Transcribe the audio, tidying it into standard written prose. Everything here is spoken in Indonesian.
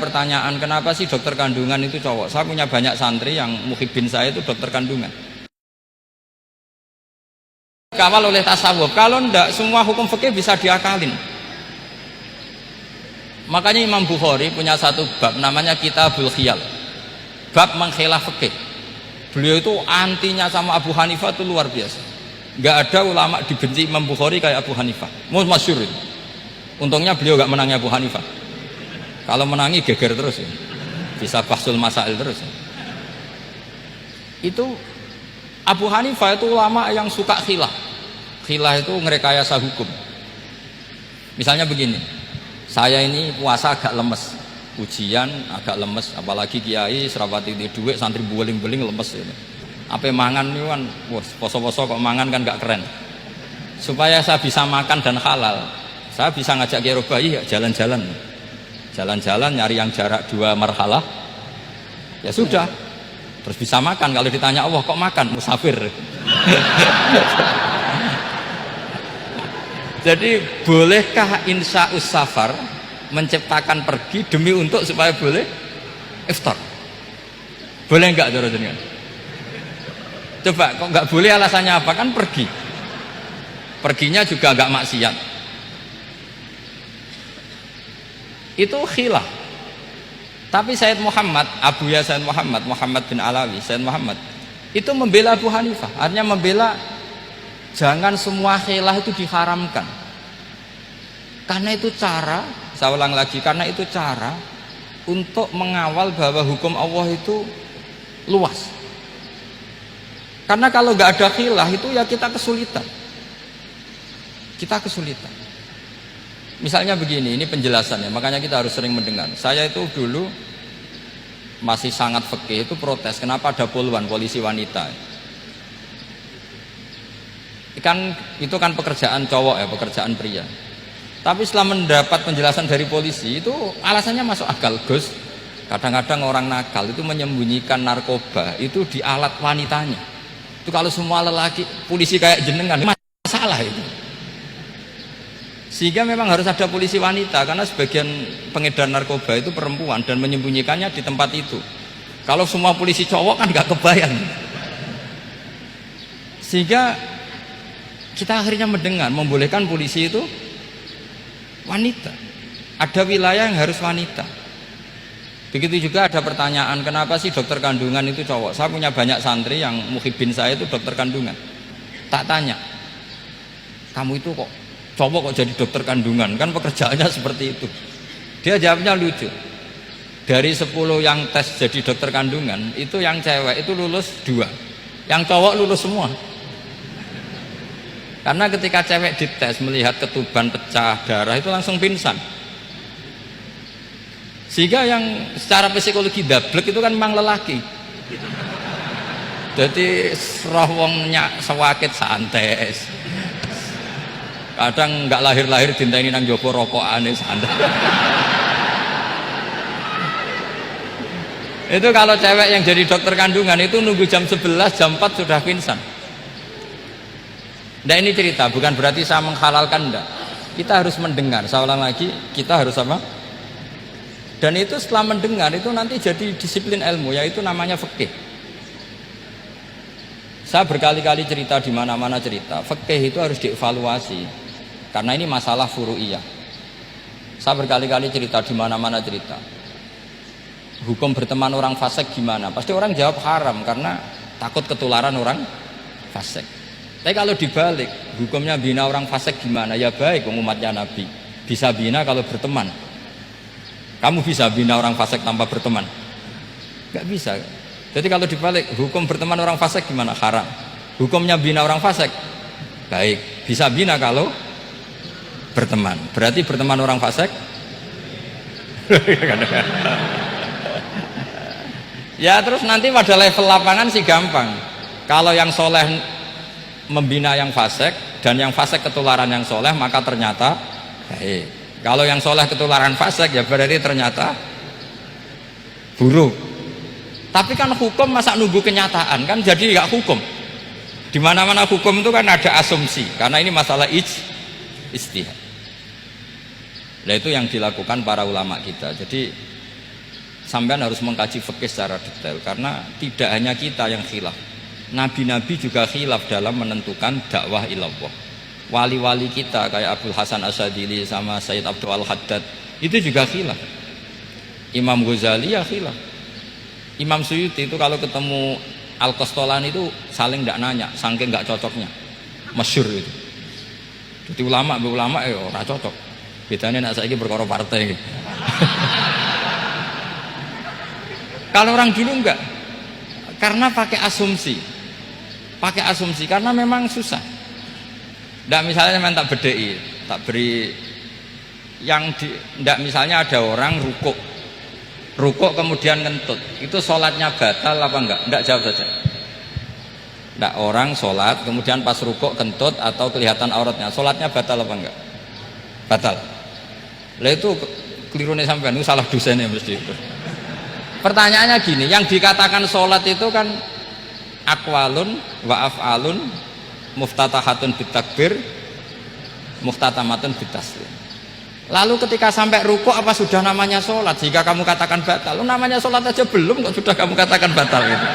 pertanyaan, kenapa sih dokter kandungan itu cowok? Saya punya banyak santri yang muhibin saya itu dokter kandungan. Kawal oleh tasawuf. Kalau ndak, semua hukum fikih bisa diakalin. Makanya Imam Bukhari punya satu bab namanya Kitabul Khiyal, bab mengkhilaf fikih. Beliau itu antinya sama Abu Hanifah itu luar biasa. Nggak ada ulama dibenci Imam Bukhari kayak Abu Hanifah. Masyhur itu. Untungnya beliau nggak menangi Abu Hanifah. Kalau menangi geger terus ya. Bisa bahsul masail terus ya. Itu Abu Hanifah itu ulama yang suka khilah. Khilah itu ngerekayasa hukum. Misalnya begini, saya ini puasa agak lemes, ujian agak lemes, apalagi kiai serapati di duit, santri beling-beling lemes ini. Apa mangan ini kan, poso-poso kok mangan kan gak keren. Supaya saya bisa makan dan halal, saya bisa ngajak Kiai Robahi ya jalan-jalan. Jalan-jalan nyari yang jarak 2 marhalah. Ya sudah. Terus bisa makan. Kalau ditanya Allah kok makan? Musafir. Jadi bolehkah insya'us safar menciptakan pergi demi untuk supaya boleh iftar? Boleh enggak cara jenengan? Coba kok enggak boleh, alasannya apa? Kan pergi. Perginya juga enggak maksiat. Itu khilaf. Tapi Sayyid Muhammad, Abu Ya Sayyid Muhammad bin Alawi, Sayyid Muhammad itu membela Abu Hanifah. Artinya membela jangan semua khilaf itu diharamkan. Karena itu cara, saya ulang lagi, karena itu cara untuk mengawal bahwa hukum Allah itu luas. Karena kalau nggak ada khilaf itu ya kita kesulitan. Kita kesulitan. Misalnya begini, ini penjelasannya, makanya kita harus sering mendengar. Saya itu dulu masih sangat fikih itu protes, kenapa ada poluan polisi wanita? Itu kan pekerjaan cowok ya, pekerjaan pria. Tapi setelah mendapat penjelasan dari polisi itu alasannya masuk akal, Gus. Kadang-kadang orang nakal itu menyembunyikan narkoba itu di alat wanitanya. Itu kalau semua lelaki polisi kayak jenengan masalah itu. Sehingga memang harus ada polisi wanita karena sebagian pengedar narkoba itu perempuan dan menyembunyikannya di tempat itu. Kalau semua polisi cowok kan nggak kebayang. Sehingga kita akhirnya mendengar membolehkan polisi itu wanita. Ada wilayah yang harus wanita. Begitu juga ada pertanyaan, kenapa sih dokter kandungan itu cowok? Saya punya banyak santri yang muhibin saya itu dokter kandungan. Tak tanya, kamu itu kok cowok kok jadi dokter kandungan? Kan pekerjaannya seperti itu. Dia jawabnya lucu. Dari 10 yang tes jadi dokter kandungan, itu yang cewek itu lulus 2, yang cowok lulus semua. Karena ketika cewek dites melihat ketuban pecah darah itu langsung pingsan. Sehingga yang secara psikologi dablek itu kan memang lelaki. Jadi roh wongnya sewakit santai. Kadang nggak lahir-lahir dinteni nang jopo rokokane santai. Itu kalau cewek yang jadi dokter kandungan itu nunggu jam 11, jam 4 sudah pingsan. Nah ini cerita, bukan berarti saya menghalalkan, enggak. Kita harus mendengar, saya ulang lagi, kita harus apa? Dan itu setelah mendengar itu nanti jadi disiplin ilmu, yaitu namanya fikih. Saya berkali-kali cerita di mana-mana cerita, fikih itu harus dievaluasi karena ini masalah furu'iyah. Saya berkali-kali cerita di mana-mana cerita. Hukum berteman orang fasik gimana? Pasti orang jawab haram karena takut ketularan orang fasik. Tapi kalau dibalik, hukumnya bina orang fasik gimana? Ya baik, umatnya Nabi bisa bina kalau berteman. Kamu bisa bina orang fasik tanpa berteman? Gak bisa. Jadi kalau dibalik, hukum berteman orang fasik gimana? Haram. Hukumnya bina orang fasik baik, bisa bina kalau berteman. Berarti berteman orang fasik ya terus nanti pada level lapangan sih gampang. Kalau yang soleh membina yang fasik dan yang fasik ketularan yang soleh, maka ternyata baik. Kalau yang soleh ketularan fasik ya berarti ternyata buruk. Tapi kan hukum masa nunggu kenyataan, kan jadi nggak hukum. Di mana-mana hukum itu kan ada asumsi, karena ini masalah ijtihad. Nah itu yang dilakukan para ulama kita. Jadi Sampean harus mengkaji fikih secara detail karena tidak hanya kita yang khilaf. Nabi-nabi juga khilaf dalam menentukan dakwah ilallah. Wali-wali kita kayak Abdul Hasan Asyadili sama Sayyid Abdul Al-Haddad itu juga khilaf. Imam Ghazali ya khilaf. Imam Suyuti itu kalau ketemu Al-Qastolani itu saling tidak nanya, saking nggak cocoknya, masyhur itu. Jadi ulama ya ora cocok. Bedanya nak saiki perkara partai. Kalau orang dulu enggak, karena pakai asumsi karena memang susah. Ndak misalnya memang tak bedai, tak beri yang ndak misalnya ada orang rukuk kemudian ngentut, itu sholatnya batal apa enggak jawab saja. Ndak orang sholat kemudian pas rukuk kentut atau kelihatan auratnya, sholatnya batal apa enggak? Batal. Lah itu keliru nih sampean, itu salah dosennya mesti itu. Pertanyaannya gini, yang dikatakan sholat itu kan aqwalun wa af'alun muftatahatun bitakbir muftatamatun bitaslim. Lalu ketika sampai rukuk apa sudah namanya sholat? Jika kamu katakan batal, namanya sholat aja belum kok sudah kamu katakan batal gitu.